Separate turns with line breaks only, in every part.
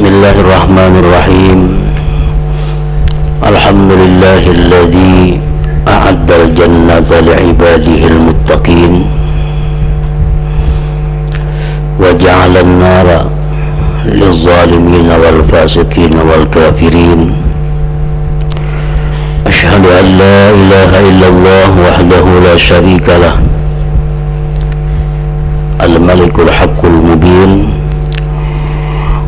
Bismillahirrahmanirrahim. Alhamdulillahilladzi a'addal jannata li'ibadihil muttaqin wa ja'alan nara lizzalimina wal fasiqina wal kafirin. Ashhadu an la ilaha illallah wahdahu la syarika lah, al-malikul haqqul mubin,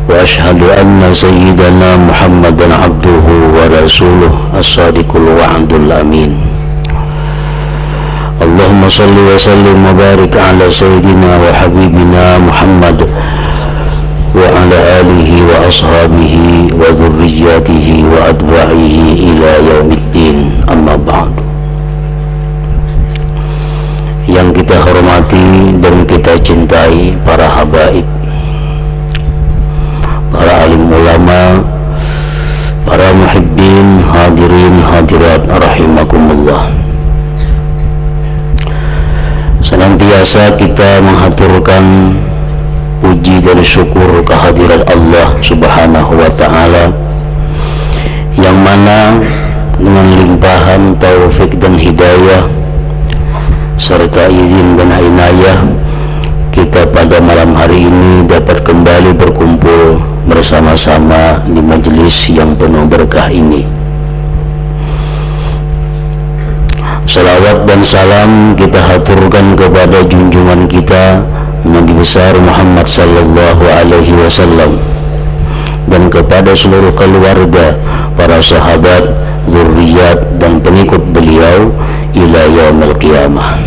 wa ashhadu anna sayyidana Muhammadan abduhu wa rasuluh as-sadiqul wa'dul amin. Allahumma salli wa sallim wa barik ala sayyidina wa habibina Muhammad wa ala alihi wa ashabihi wa dhurriyyatihi wa atba'ihi ila yaumiddin, amma ba'du. Yang kita hormati dan kita cintai para habaib, para alim ulama, para muhibbin, hadirin hadirat rahimakumullah. Senantiasa kita menghaturkan puji dan syukur kehadirat Allah Subhanahu wa ta'ala, yang mana dengan limpahan taufik dan hidayah serta izin dan inayah, kita pada malam hari ini dapat kembali berkumpul bersama-sama di majelis yang penuh berkah ini. Salawat dan salam kita haturkan kepada junjungan kita Nabi besar Muhammad sallallahu alaihi wasallam, dan kepada seluruh keluarga, para sahabat, zurriyat dan pengikut beliau ila yaumil qiyamah.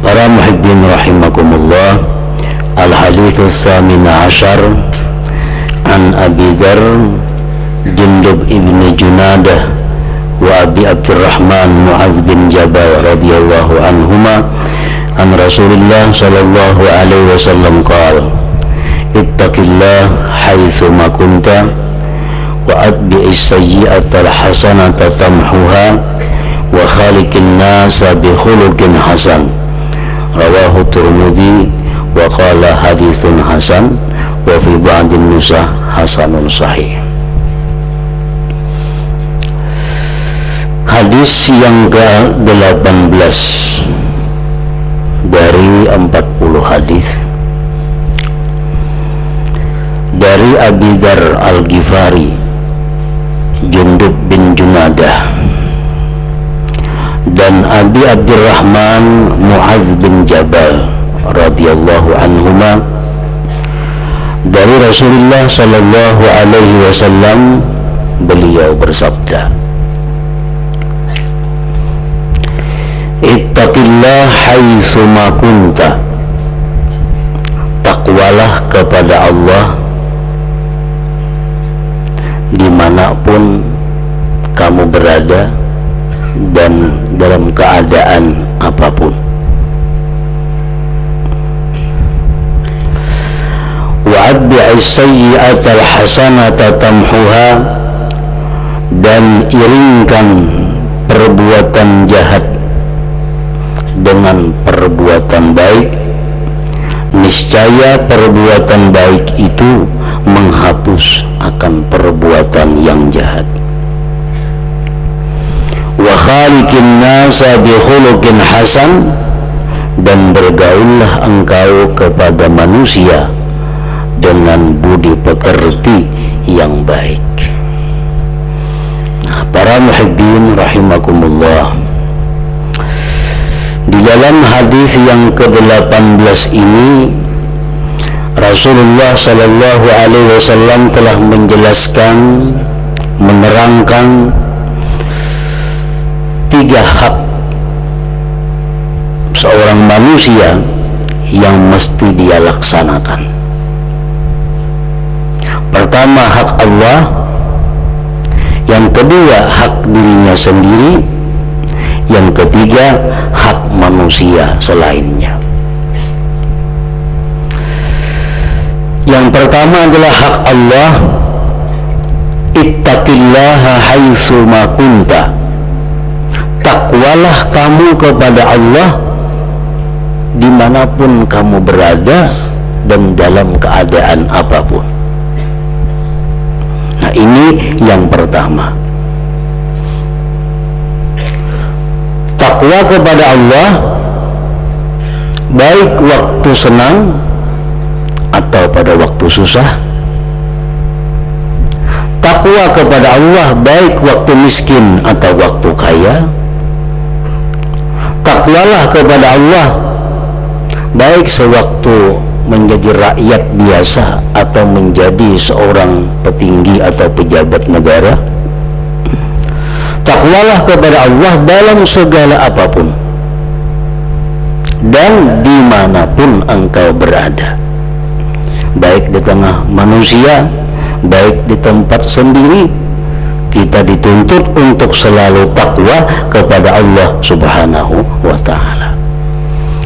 Para muhibbin rahimakumullah, al-hadithus samina asyar an Abi Dzar Jundub ibni Junadah wa Abi Abdurrahman Mu'adz bin Jabal radhiyallahu anhuma an Rasulillah sallallahu alaihi wasallam qala ittaqillah haitsu ma kunta wa atbi'is sayyi'ata al-hasanata tamhuha wa khaliqin nasa bi khuluqin hasan. Rawahu Tirmidzi wa qala haditsun hasan wa fi ba'din nusakh hasanun sahih. Hadis yang ke-18 dari 40 hadis dari Abi Dzar Al-Ghifari Jundub bin Junadah dan Abi Abdurrahman Mu'adz bin Jabal radhiyallahu anhuma dari Rasulullah sallallahu alaihi wasallam, beliau bersabda, ittaqillah haitsu ma kunta, takwalah kepada Allah dimanapun kamu berada dan dalam keadaan apapun. Wa atbi'is sayyi'atal hasanata tamhuha, dan iringkan perbuatan jahat dengan perbuatan baik, niscaya perbuatan baik itu menghapus akan perbuatan yang jahat. Wa khaliqin nasa bi khuluqin hasan, dan bergaullah engkau kepada manusia dengan budi pekerti yang baik. Nah, para muhibbin rahimakumullah, di dalam hadis yang ke-18 ini Rasulullah sallallahu alaihi wasallam telah menjelaskan, menerangkan 3 hak seorang manusia yang mesti dia laksanakan. Pertama, hak Allah. Yang kedua, hak dirinya sendiri. Yang ketiga, hak manusia selainnya. Yang pertama adalah hak Allah. Ittaqillaha haitsu ma kunta, takwalah kamu kepada Allah dimanapun kamu berada dan dalam keadaan apapun. Nah, ini yang pertama. Takwa kepada Allah baik waktu senang atau pada waktu susah. Takwa kepada Allah baik waktu miskin atau waktu kaya. Takwalah kepada Allah baik sewaktu menjadi rakyat biasa atau menjadi seorang petinggi atau pejabat negara. Takwalah kepada Allah dalam segala apapun dan dimanapun engkau berada, baik di tengah manusia, baik di tempat sendiri. Kita dituntut untuk selalu takwa kepada Allah Subhanahu wa ta'ala.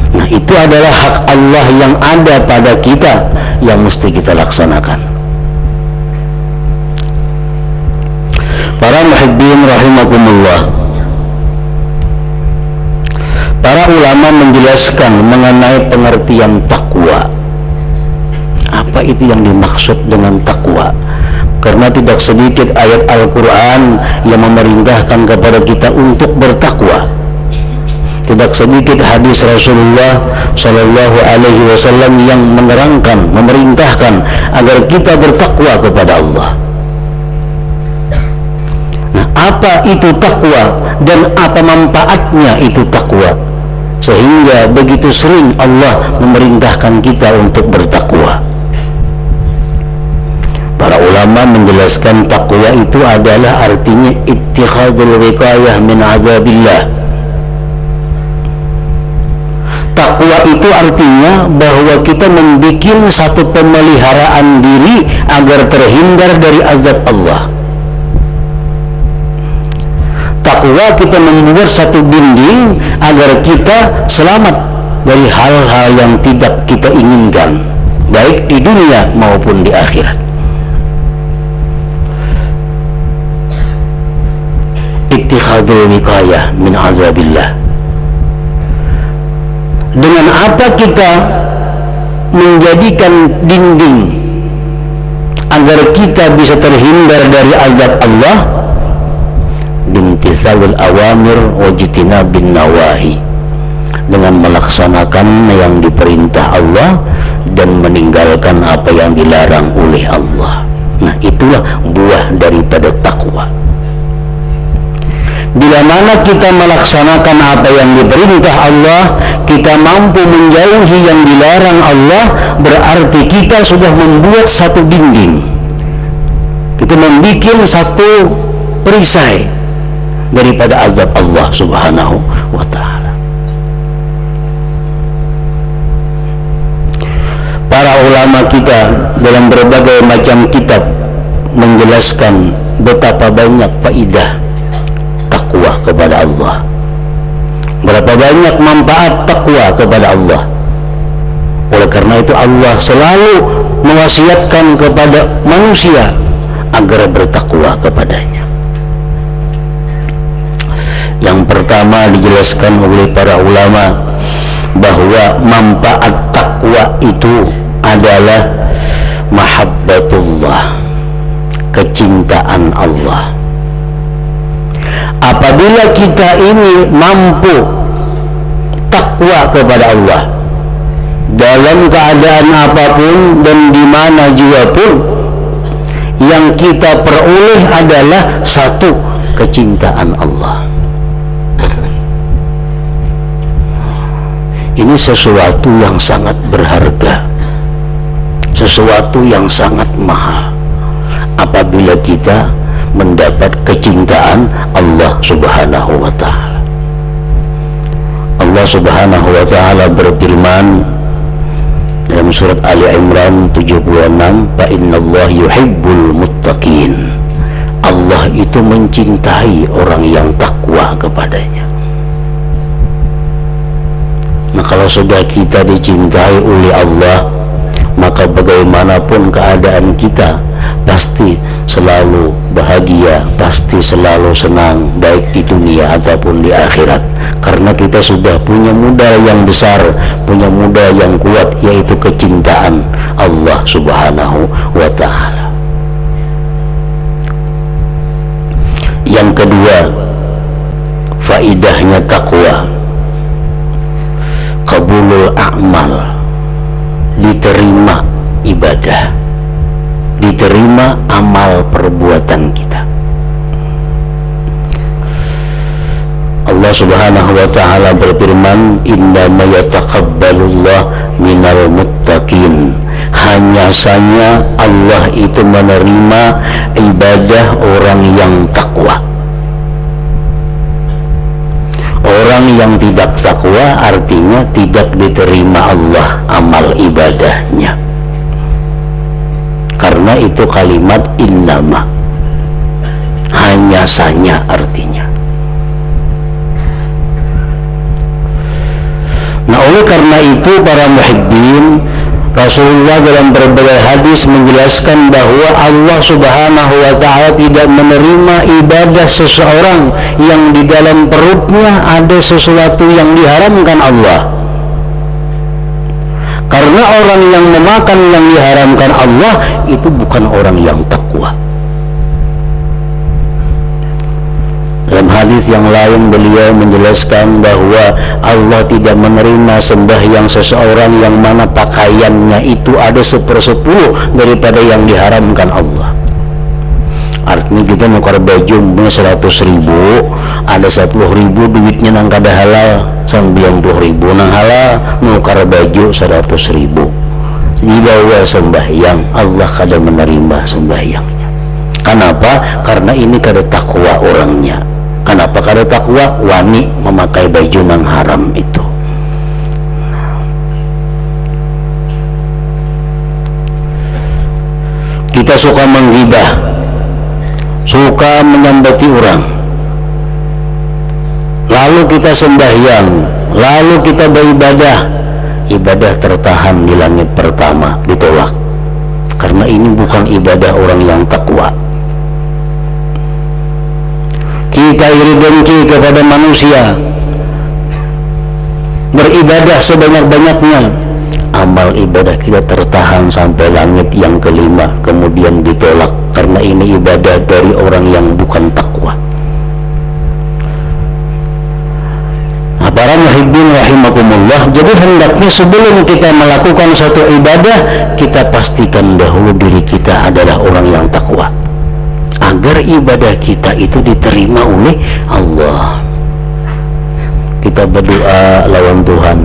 Nah, itu adalah hak Allah yang ada pada kita yang mesti kita laksanakan. Para muhibbin rahimakumullah, para ulama menjelaskan mengenai pengertian takwa. Apa itu yang dimaksud dengan takwa? Karena tidak sedikit ayat Al-Quran yang memerintahkan kepada kita untuk bertakwa. Tidak sedikit hadis Rasulullah Sallallahu Alaihi Wasallam yang menerangkan, memerintahkan agar kita bertakwa kepada Allah. Nah, apa itu takwa dan apa manfaatnya itu takwa, sehingga begitu sering Allah memerintahkan kita untuk bertakwa? Para ulama menjelaskan takwa itu adalah artinya ittikhadul wiqayah min azabillah. Takwa itu artinya bahwa kita membuat satu pemeliharaan diri agar terhindar dari azab Allah. Takwa kita membuat satu dinding agar kita selamat dari hal-hal yang tidak kita inginkan, baik di dunia maupun di akhirat. Ittikhadul wiqayah min azabillah. Dengan apa kita menjadikan dinding agar kita bisa terhindar dari azab Allah? Bimtithalil awamir wajtinabin nawahi, dengan melaksanakan yang diperintah Allah dan meninggalkan apa yang dilarang oleh Allah. Nah, itulah buah daripada takwa. Bila mana kita melaksanakan apa yang diperintah Allah, kita mampu menjauhi yang dilarang Allah, berarti kita sudah membuat satu dinding. Kita membuat satu perisai daripada azab Allah Subhanahu wa ta'ala. Para ulama kita dalam berbagai macam kitab menjelaskan betapa banyak faedah takwa kepada Allah, berapa banyak manfaat takwa kepada Allah. Oleh karena itu Allah selalu mewasiatkan kepada manusia agar bertakwa kepadanya. Yang pertama dijelaskan oleh para ulama bahwa manfaat takwa itu adalah mahabbatullah, kecintaan Allah. Apabila kita ini mampu takwa kepada Allah dalam keadaan apapun dan di mana juga pun, yang kita peroleh adalah satu, kecintaan Allah. Ini sesuatu yang sangat berharga, sesuatu yang sangat mahal apabila kita mendapat kecintaan Allah Subhanahu wa ta'ala. Allah Subhanahu wa ta'ala berfirman dalam surat Ali Imran 76, fa innallaha yuhibbul muttaqin. Allah itu mencintai orang yang takwa kepadanya. Nah, kalau sudah kita dicintai oleh Allah, maka bagaimanapun keadaan kita, pasti selalu bahagia, pasti selalu senang, baik di dunia ataupun di akhirat, karena kita sudah punya modal yang besar, punya modal yang kuat, yaitu kecintaan Allah Subhanahu wa ta'ala. Yang kedua, faidahnya takwa, qabulul a'mal, diterima ibadah, diterima amal perbuatan kita. Allah Subhanahu wa ta'ala berfirman, innama yataqabbalullah minal muttaqin, hanya saja Allah itu menerima ibadah orang yang takwa. Orang yang tidak takwa artinya tidak diterima Allah amal ibadahnya, karena itu kalimat innama, hanya saja artinya. Nah, oleh karena itu para muhibbin, Rasulullah dalam berbagai hadis menjelaskan bahwa Allah Subhanahu wa ta'ala tidak menerima ibadah seseorang yang di dalam perutnya ada sesuatu yang diharamkan Allah. Karena orang yang memakan yang diharamkan Allah itu bukan orang yang takwa. Dalam hadis yang lain beliau menjelaskan bahwa Allah tidak menerima sembahyang seseorang yang mana pakaiannya itu ada 1/10 daripada yang diharamkan Allah. Artinya kita nukar baju punya 100.000, ada 10.000 duitnya nang kada halal, 90.000 nang halal, nukar baju 100.000. Dibawa sembahyang, Allah kada menerima sembahyangnya. Kenapa? Karena ini kada takwa orangnya. Kenapa kada takwa? Wani memakai baju nang haram itu. Kita suka menggibah, suka menyambati orang, lalu kita sembahyang, lalu kita beribadah, ibadah tertahan di langit pertama, ditolak, karena ini bukan ibadah orang yang takwa. Kita iri dengki kepada manusia, beribadah sebanyak-banyaknya, amal ibadah kita tertahan sampai langit yang kelima, kemudian ditolak karena ini ibadah dari orang yang bukan takwa. Nah, para muhibbin rahimakumullah, jadi hendaknya sebelum kita melakukan suatu ibadah, kita pastikan dahulu diri kita adalah orang yang takwa, agar ibadah kita itu diterima oleh Allah. Kita berdoa lawan Tuhan,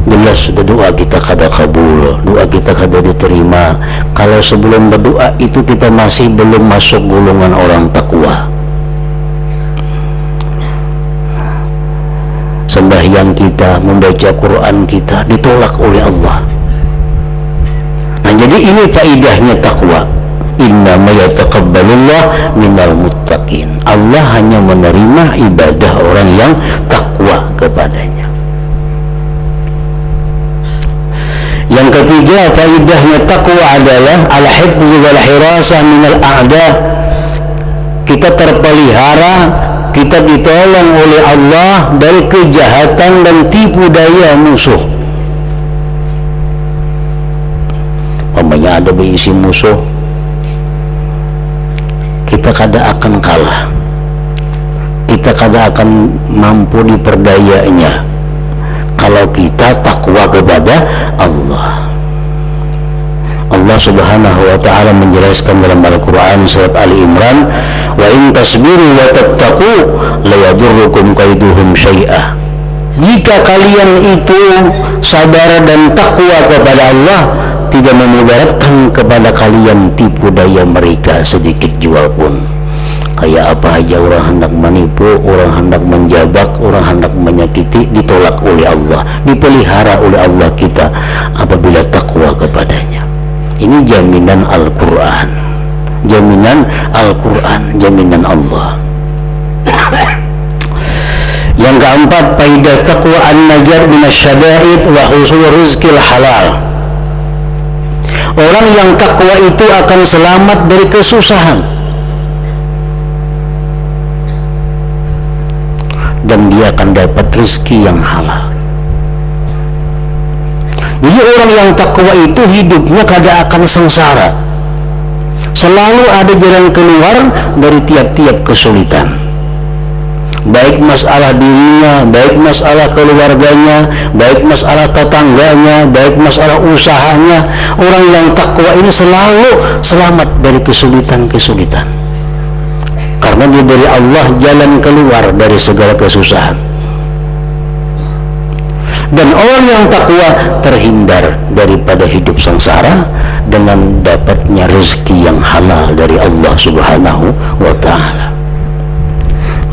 jelas sudah doa kita kada kabul, doa kita kada diterima kalau sebelum berdoa itu kita masih belum masuk golongan orang takwa. Sembahyang kita, membaca Quran kita ditolak oleh Allah. Nah, jadi ini faidahnya takwa. Innama yataqabbalullah minal muttaqin, Allah hanya menerima ibadah orang yang takwa kepadanya. Yang ketiga, faidahnya takwa adalah al-hifz wal hirasah minal a'da. Kita terpelihara, kita ditolong oleh Allah dari kejahatan dan tipu daya musuh. Umpamanya ada berisi musuh, kita kada akan kalah, kita kada akan mampu diperdayanya kalau kita takwa kepada Allah. Allah Subhanahu wa ta'ala menjelaskan dalam Al-Quran surat Ali Imran, wa in tasbiru wa tattaqu la yadurrukum kaiduhum syai'ah. Jika kalian itu sabar dan takwa kepada Allah, tidak memudaratkan kepada kalian tipu daya mereka sedikit jua pun. Kayak apa aja orang hendak menipu, orang hendak menjabak, orang hendak menyakiti, ditolak oleh Allah, dipelihara oleh Allah kita apabila takwa kepadanya. Ini jaminan Al-Quran, jaminan Al-Quran, jaminan Allah. Yang keempat, faidah takwa an-najar minasyada'id wa husul rizqil halal. Orang yang takwa itu akan selamat dari kesusahan, dan dia akan dapat rezeki yang halal. Jadi orang yang takwa itu hidupnya kada akan sengsara, selalu ada jalan keluar dari tiap-tiap kesulitan, baik masalah dirinya, baik masalah keluarganya, baik masalah tetangganya, baik masalah usahanya. Orang yang takwa ini selalu selamat dari kesulitan-kesulitan, karena diberi Allah jalan keluar dari segala kesusahan. Dan orang yang takwa terhindar daripada hidup sengsara dengan dapatnya rezeki yang halal dari Allah Subhanahu wa ta'ala.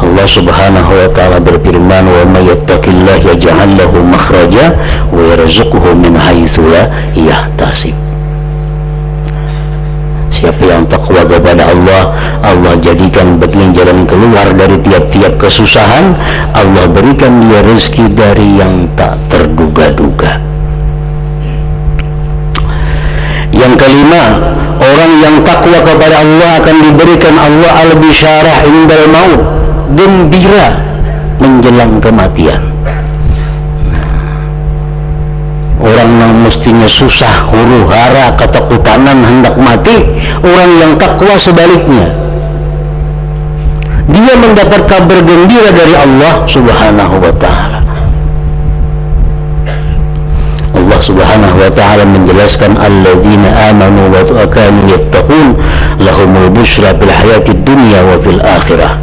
Allah Subhanahu wa ta'ala berfirman, wa may yattaqillaha yaj'al lahu makhraja wa yarzuqhu min haitsu la yahtasib. Siapa yang takwa kepada Allah, Allah jadikan bagian jalan keluar dari tiap-tiap kesusahan. Allah berikan dia rezeki dari yang tak terduga-duga. Yang kelima, orang yang takwa kepada Allah akan diberikan Allah al-bisyarah indal maut, gembira menjelang kematian. Orang yang mestinya susah, huru hara, ketakutan hendak mati, orang yang takwa sebaliknya, dia mendapat kabar gembira dari Allah Subhanahu wa ta'ala. Allah Subhanahu wa ta'ala menjelaskan, alladzina amanu wa kanu yattaqun lahumul busyra fil hayatid dunya wa fil akhirah.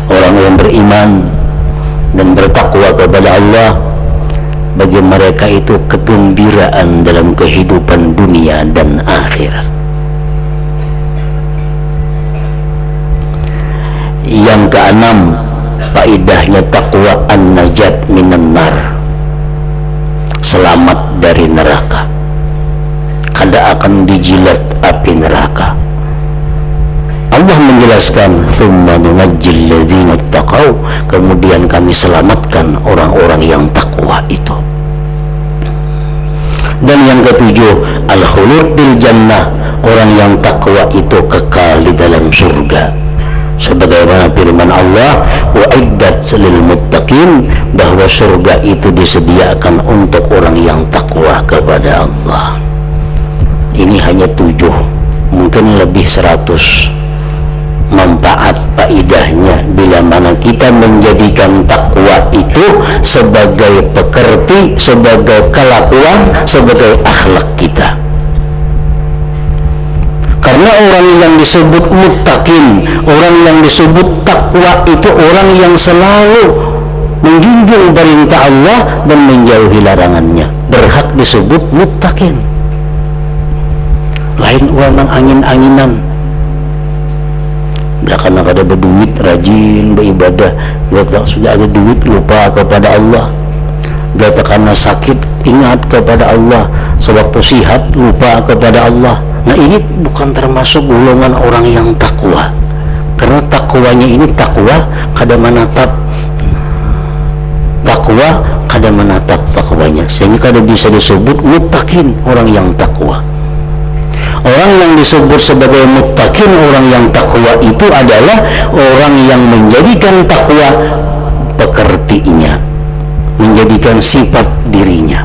Orang yang beriman dan bertakwa kepada Allah, bagi mereka itu kegembiraan dalam kehidupan dunia dan akhirat. Yang keenam, faedahnya takwa an-najat minan nar, selamat dari neraka, kada akan dijilat api neraka. Allah menjelaskan, tsumma nunajjil ladzina taqau, kemudian kami selamatkan orang-orang yang takwa itu. Dan yang ketujuh, al-khulud bil jannah, orang yang takwa itu kekal di dalam surga. Sebagaimana firman Allah, wa'iddat lil muttaqin, bahwa surga itu disediakan untuk orang yang takwa kepada Allah. Ini hanya 7, mungkin lebih 100 manfaat faedahnya bila mana kita menjadikan takwa itu sebagai pekerti, sebagai kelakuan, sebagai akhlak kita. Karena orang yang disebut muttaqin, orang yang disebut takwa itu orang yang selalu menjunjung perintah Allah dan menjauhi larangannya, berhak disebut muttaqin. Lain orang yang angin-anginan, karena kada berduit rajin beribadah, bila sudah ada duit lupa kepada Allah, bila karena sakit ingat kepada Allah, sewaktu sihat lupa kepada Allah. Nah, ini bukan termasuk golongan orang yang takwa, karena takwanya ini takwa kada menatap, takwa kada menatap takwanya, sehingga kada bisa disebut muttaqin, orang yang takwa. Orang yang disebut sebagai muttaqin, orang yang takwa itu adalah orang yang menjadikan takwa pekertinya, menjadikan sifat dirinya,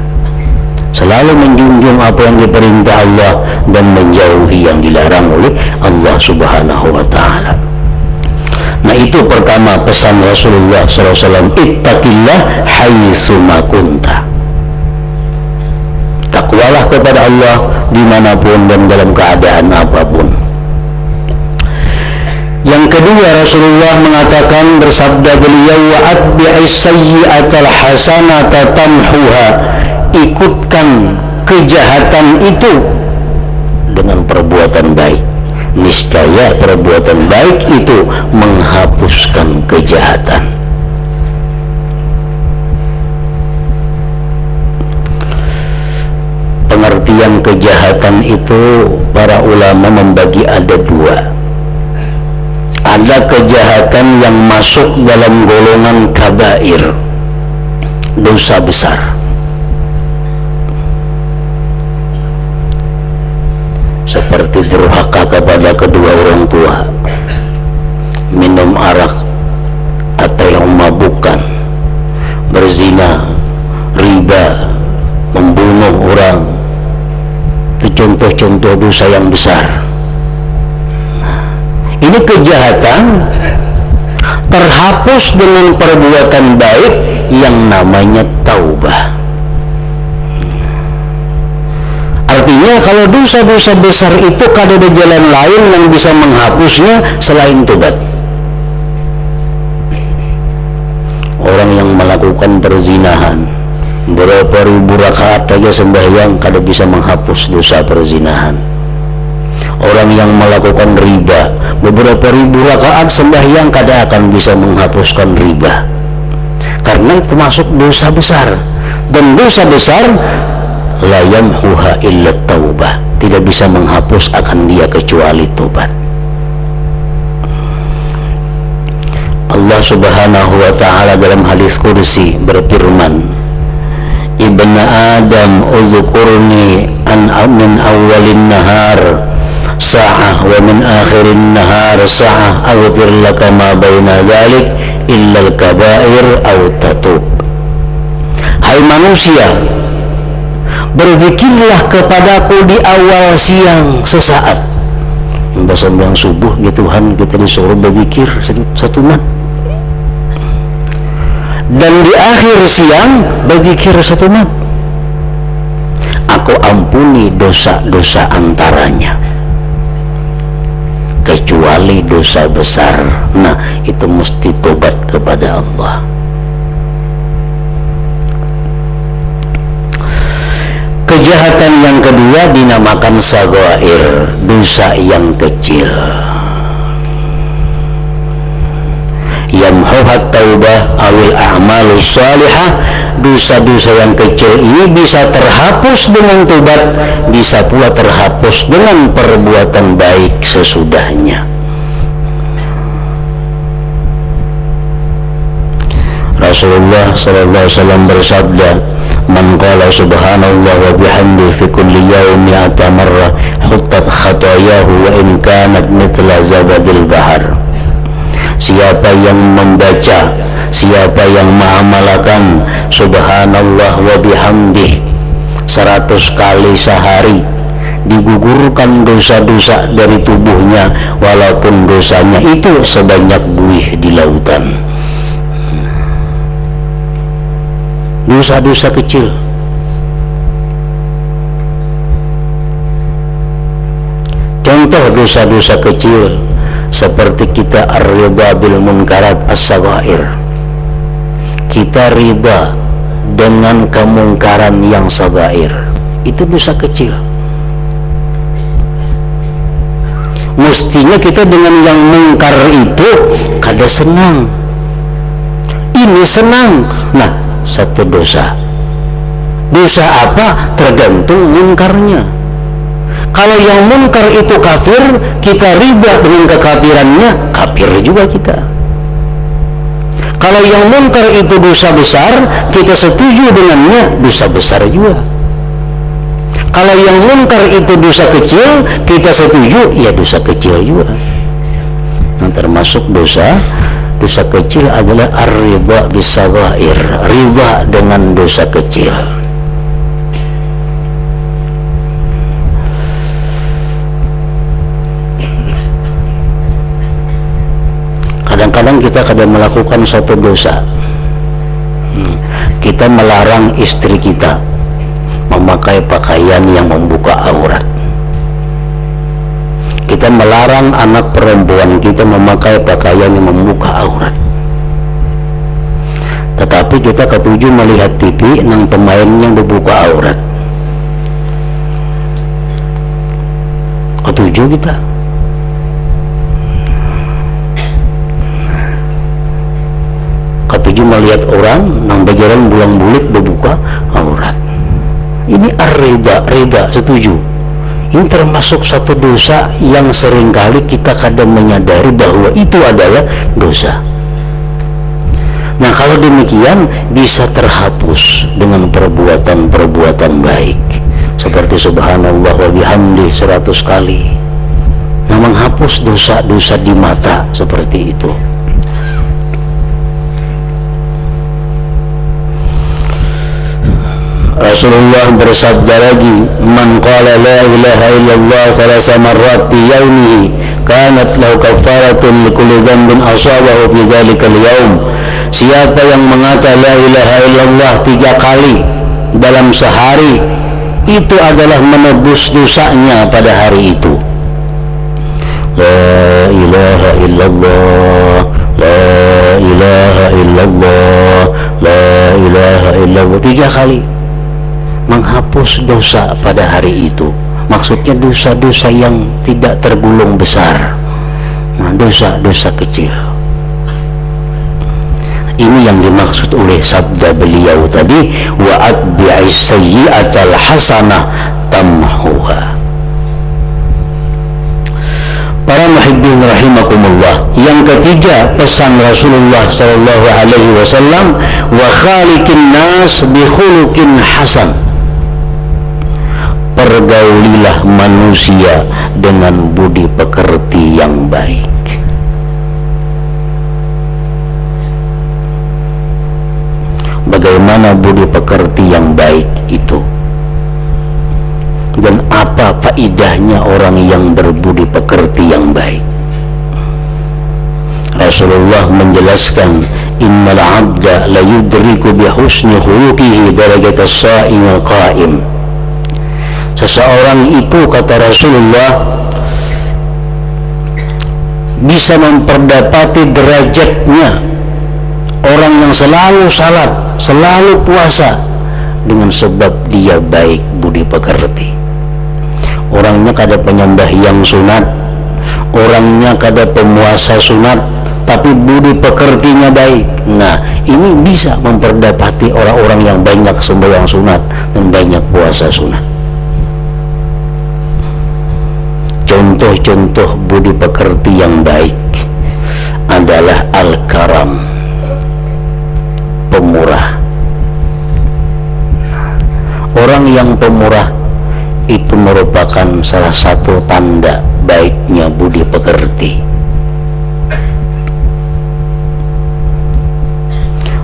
selalu menjunjung apa yang diperintah Allah dan menjauhi yang dilarang oleh Allah Subhanahu wa ta'ala. Nah, itu pertama pesan Rasulullah SAW, ittaqillah haitsu ma kunta. Takwalah kepada Allah dimanapun dan dalam keadaan apapun. Yang kedua, Rasulullah mengatakan, bersabda beliau, wa atbi'is sayyi'atal hasanata tamhuha, ikutkan kejahatan itu dengan perbuatan baik, niscaya perbuatan baik itu menghapuskan kejahatan. Pengertian kejahatan itu para ulama membagi ada 2. Ada kejahatan yang masuk dalam golongan kabair, dosa besar. seperti durhaka kepada kedua orang tua, minum arak atau yang memabukkan, berzina, riba, membunuh orang. Itu contoh-contoh dosa yang besar. Ini kejahatan terhapus dengan perbuatan baik yang namanya taubah. Artinya kalau dosa-dosa besar itu kada ada jalan lain yang bisa menghapusnya selain tobat. Orang yang melakukan perzinahan berapa ribu rakaat saja sembahyang kada bisa menghapus dosa perzinahan. Orang yang melakukan riba beberapa ribu rakaat sembahyang kada akan bisa menghapuskan riba, karena itu termasuk dosa besar. Dan dosa besar la yamhuha illa taubah, tidak bisa menghapus akan dia kecuali tobat. Allah Subhanahu wa ta'ala dalam hadis qudsi berfirman, Ibnu Adam uzkurni an min awalin nahar sa'ah wa min akhirin nahar sa'ah aghfir laka ma baina dhalik illa al-kaba'ir aw tatub. Hai manusia, berzikirlah kepadaku di awal siang sesaat. Sembahyang subuh gitu Tuhan kita disuruh berzikir satu mat. Dan di akhir siang berzikir satu mat. Aku ampuni dosa-dosa antaranya kecuali dosa besar. Nah, itu mesti tobat kepada Allah. Kejahatan yang kedua dinamakan sagair, dosa yang kecil. Yamhuhat taubah awil a'malus salihah, dosa-dosa yang kecil ini bisa terhapus dengan tobat, bisa pula terhapus dengan perbuatan baik sesudahnya. Rasulullah sallallahu alaihi wasallam bersabda, man qala subhanallah wa bihamdihi fi kulli yawmin mi'ata marrah huttat khatayahu wa in kanat mithla zabadil bahar. Siapa yang membaca, siapa yang mengamalkan subhanallah wa bihamdih 100 kali sehari, digugurkan dosa-dosa dari tubuhnya walaupun dosanya itu sebanyak buih di lautan. Dosa-dosa kecil. Contoh dosa-dosa kecil seperti kita ar-ridha bil munkarat as-saghair. Kita ridha dengan kemungkaran yang sagair. Itu dosa kecil. Mestinya kita dengan yang mungkar itu kada senang. Ini senang. Nah, satu dosa. Dosa apa? Tergantung mungkarnya. Kalau yang munkar itu kafir, kita ridha dengan kekafirannya, kafir juga kita. Kalau yang munkar itu dosa besar, kita setuju dengannya, dosa besar juga. Kalau yang munkar itu dosa kecil, kita setuju, ya dosa kecil juga. Nah, termasuk dosa kecil adalah ar-ridha bis-saghair, ridha dengan dosa kecil. Kadang-kadang kita kadang melakukan satu dosa. Kita melarang istri kita memakai pakaian yang membuka aurat. Kita melarang anak perempuan kita memakai pakaian yang membuka aurat. Tetapi kita ketujuh melihat TV nang pemain yang membuka aurat. Ketujuh kita. Ketujuh melihat orang nang berjalan bulang-bulik berbuka aurat. Ini ar-ridha, setuju. Ini termasuk satu dosa yang seringkali kita kadang menyadari bahwa itu adalah dosa. Nah, kalau demikian bisa terhapus dengan perbuatan-perbuatan baik. seperti subhanallah wa bihamdi 100 kali. Nah, menghapus dosa-dosa di mata seperti itu. Rasulullah bersabda lagi, man qala la ilaha illallah thalatha marrat fi yawmihi kanat lahu kafaratun likulli dhanbin asabahu fi dhalikal yawm. Siapa yang mengata la ilaha illallah 3 kali dalam sehari, itu adalah menebus dosanya pada hari itu. La ilaha illallah, la ilaha illallah, la ilaha illallah 3 kali menghapus dosa pada hari itu. Maksudnya dosa-dosa yang tidak tergolong besar, nah, dosa-dosa kecil. Ini yang dimaksud oleh sabda beliau tadi, wa atbi'is sayyi'atal hasanah tamhuha. Para muhibbin rahimakumullah, yang ketiga pesan Rasulullah sallallahu alaihi wasallam, wa khaliqin nas bi khuluqin hasan. Pergaulilah manusia dengan budi pekerti yang baik. Bagaimana budi pekerti yang baik itu? Dan apa faedahnya orang yang berbudi pekerti yang baik? Rasulullah menjelaskan, innal 'abda la yudriku bi husni khuluqihi darajat as-sha'im al-qa'im. Seseorang itu, kata Rasulullah, bisa memperdapati derajatnya orang yang selalu salat, selalu puasa, dengan sebab dia baik budi pekerti. Orangnya kada penyembah yang sunat, orangnya kada pemuasa sunat, tapi budi pekertinya baik. Nah, ini bisa memperdapati orang-orang yang banyak sembahyang sunat dan banyak puasa sunat. Contoh-contoh budi pekerti yang baik adalah al-karam, pemurah. Orang yang pemurah itu merupakan salah satu tanda baiknya budi pekerti.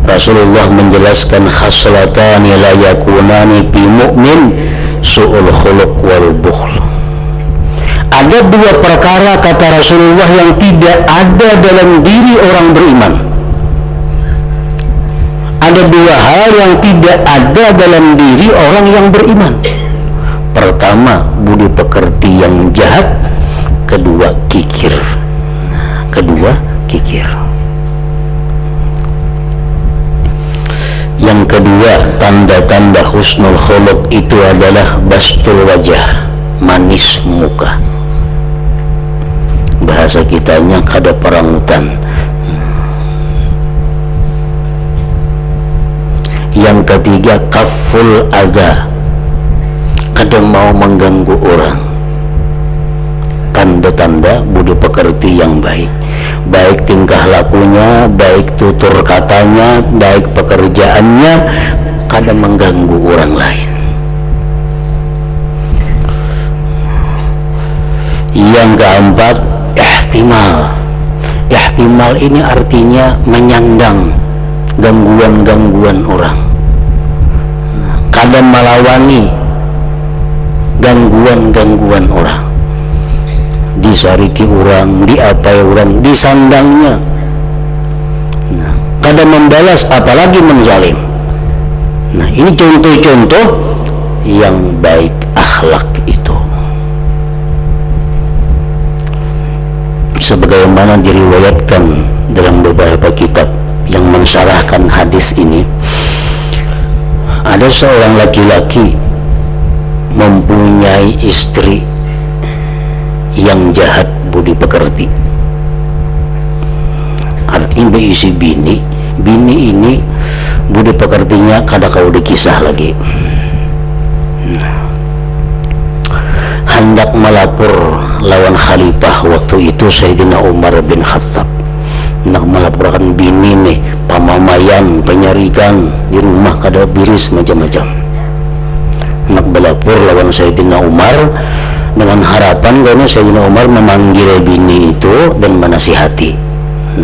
Rasulullah menjelaskan, khaslatani la yakunani fi mu'min su'ul khuluq wal bukhl. Ada 2 perkara, kata Rasulullah, yang tidak ada dalam diri orang beriman. Ada 2 hal yang tidak ada dalam diri orang yang beriman. Pertama, budi pekerti yang jahat. Kedua, kikir. Yang kedua, tanda-tanda husnul khuluq itu adalah bastul wajah, manis muka. Bahasa kitanya kada perangutan. Yang ketiga, kaful adza, kada mau mengganggu orang. Tanda-tanda budi pekerti yang baik, baik tingkah lakunya, baik tutur katanya, baik pekerjaannya, kada mengganggu orang lain. Yang keempat, ihtimal ini artinya menyandang gangguan-gangguan orang, kadang melawani gangguan-gangguan orang, disariki orang, diapai orang, disandangnya, kadang membalas, apalagi menzalim. Nah, ini contoh-contoh yang baik akhlak itu. Sebagaimana diriwayatkan dalam beberapa kitab yang mensyarahkan hadis ini, ada seorang laki-laki mempunyai istri yang jahat budi pekerti. Artinya berisi bini ini budi pekertinya kada kau dikisah lagi. Hendak melapor lawan khalifah waktu itu, Sayyidina Umar bin Khattab. Nak melaporkan bini nih, pamamayan, penyarikan di rumah kada biris macam-macam. Nak belapur lawan Sayyidina Umar dengan harapan karena Sayyidina Umar memanggil bini itu dan menasihati.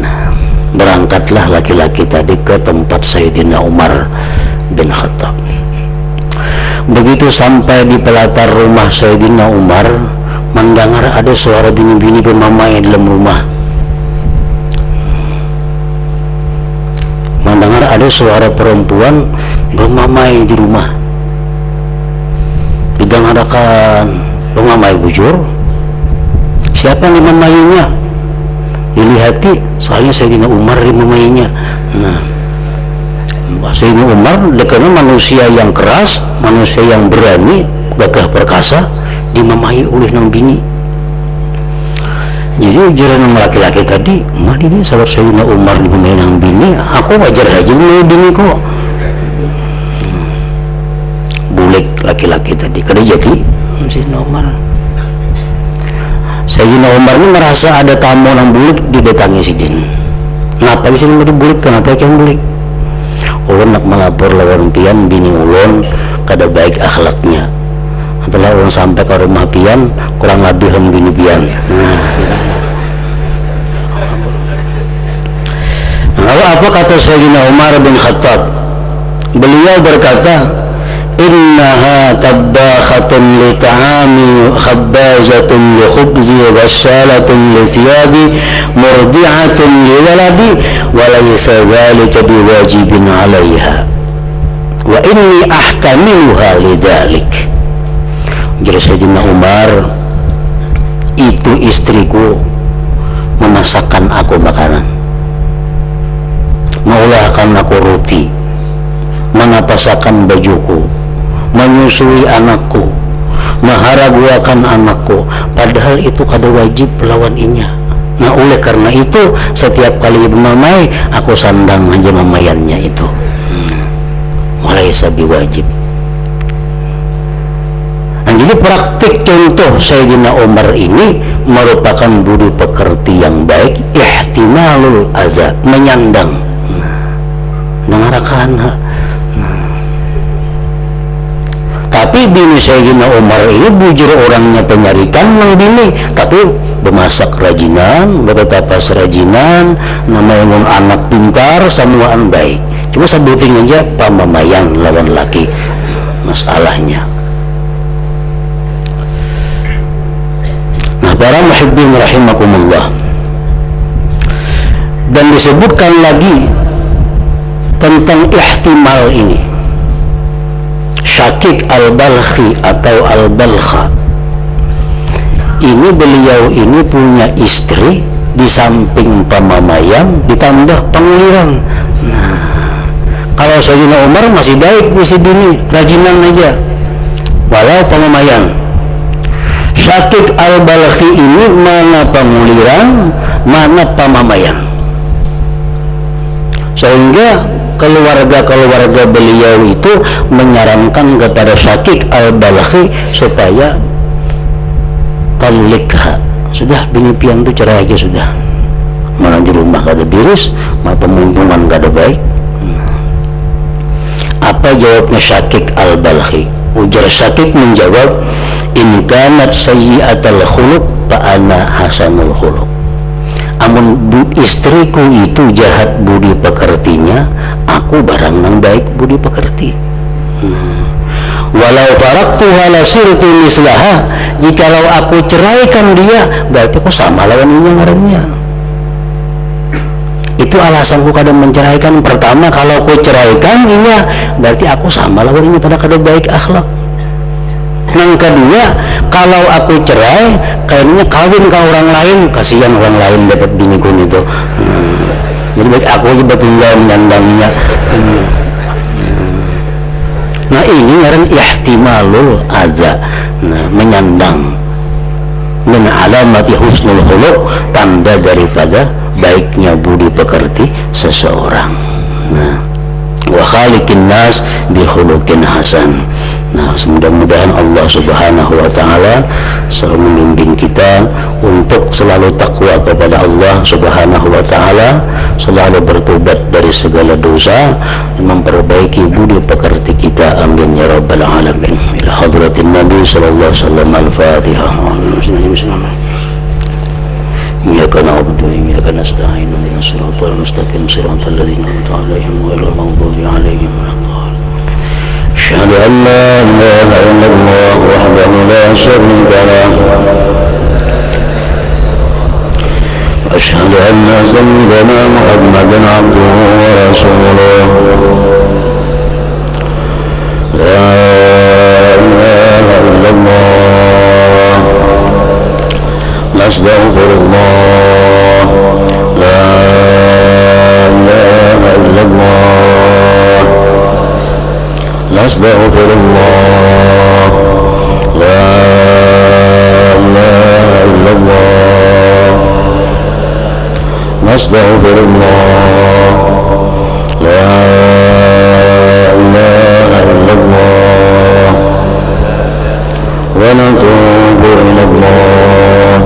Nah, berangkatlah laki-laki tadi ke tempat Sayyidina Umar bin Khattab. Begitu sampai di pelatar rumah Sayyidina Umar, mendengar ada suara bini-bini bermamai dalam rumah. Mendengar ada suara perempuan bermamai di rumah. Didengarkan bermamai bujur. Siapa yang dimamainya? Dilihati, soalnya Sayyidina Umar dimamainya. Nah, Sayyidina Umar dekatnya manusia yang keras, manusia yang berani, gagah perkasa, dimamai oleh nang bini. Jadi ujaran yang laki-laki tadi, mana ini sahabat Sayyidina Umar dimamai nang bini, aku wajar aja dimamai bini kok. Bulik laki-laki tadi, kada jadi Sayyidina Umar. Sayyidina Umar ini merasa ada tamu nang bulik, didatangi si jin. Kenapa sih mau dibulik? Kenapa yang bulik? Ulun nak melapor lawan pian bini ulun kada baik akhlaknya. Setelah ulun sampai ke rumah pian kurang lebih yang bini pian. Lalu apa kata Sayyidina Umar bin Khattab? Beliau berkata, innaha tabbakhatun li ta'ami khabbazatun li khubzi ghassalatun li thiyabi murdi'atun li waladi wa laysa dhalika biwajibin 'alayha wa inni ahtamiluha lidhalik. Jadi Sayyidina Umar, itu istriku memasakkan aku makanan, mengolahkan aku roti, menapasakan bajuku, menyusui anakku, maharaguakan anakku, padahal itu kada wajib lawan inya. Nah, oleh karena itu setiap kali memamai aku sandang aja mamayannya itu. Walaysa biwajib. Nah, jadi praktik contoh Sayyidina Umar ini merupakan budi pekerti yang baik, ihtimalul adza, menyandang. Dengarkan. Tapi bini Sayyidina Umar ini bujur orangnya penyarikan nang bini, tapi bemasak rajinan, bertapas rajinan, namanya anak pintar, semuaan baik. Cuma sebutin aja pamamayan lawan laki masalahnya. Nah, para muhibbin rahimakumullah, dan disebutkan lagi tentang ihtimal ini. Syakik al-Balkhi atau al-Balkha ini, beliau ini punya istri, di samping pamamayan ditambah penguliran. Nah, kalau Sayyidina Umar masih baik si bini, rajinan aja walau pamamayan. Syakik al-Balkhi ini mana penguliran, mana pamamayan, sehingga keluarga beliau itu menyarankan kepada Syakik al-Balkhi supaya talikha, sudah bini pian itu cerai aja sudah, mana di rumah kada biris, mana pemungkungan kada baik. Apa jawabnya Syakik al-Balkhi? Ujar Syakik menjawab, in kanat sayyi'atal khuluq fa ana hasanul khuluq. Amun istriku itu jahat budi pekertinya, aku barang nang baik budi pekerti. Walau faraktuha la sirtu mislaha, jikalau aku ceraikan dia berarti aku sama lawan inya ngarannya. Itu alasanku kadang menceraikan. Pertama, kalau aku ceraikan inya berarti aku sama lawan inya pada kada baik akhlak. Yang kedua, kalau aku cerai kayaknya kawin ke orang lain, kasihan orang lain dapat biniku itu. Jadi baik aku aja tinggal menyandangnya. Nah, ini ngaran ihtimalul adza, menyandang. Min alamati husnul khuluq, tanda daripada baiknya budi pekerti seseorang. Nah, wa khaliqin nas bi khuluqin hasan. Nah, mudah-mudahan Allah Subhanahu wa taala selalu membimbing kita untuk selalu takwa kepada Allah Subhanahu wa taala, selalu bertobat dari segala dosa dan memperbaiki budi pekerti kita. Amin ya rabbal alamin. Ila hadrati النبي صلى الله عليه وسلم. الفاتحة. إياك نعبد وإياك نستعين اهدنا الصراط المستقيم صراط الذين أنعمت عليهم غير المغضوب عليهم ولا الضالين. أشهد أن لا إله إلا الله وحده لا شريك له وأشهد أن سيدنا محمدا عبده ورسوله. لا إله إلا الله نستغفر الله. لا إله إلا الله نستغفر الله. لا إله إلا الله نستغفر الله. لا إله إلا الله ونتوب إلى الله.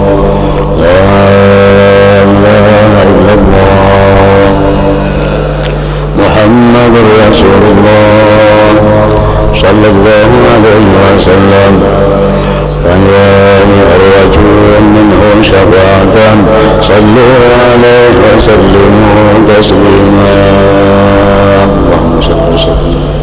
لا إله إلا الله محمد رسول الله صلى الله عليه وسلم. فيا الرجل منه شفاعة صلوا عليه وسلموا تسليما. اللهم صل وسلم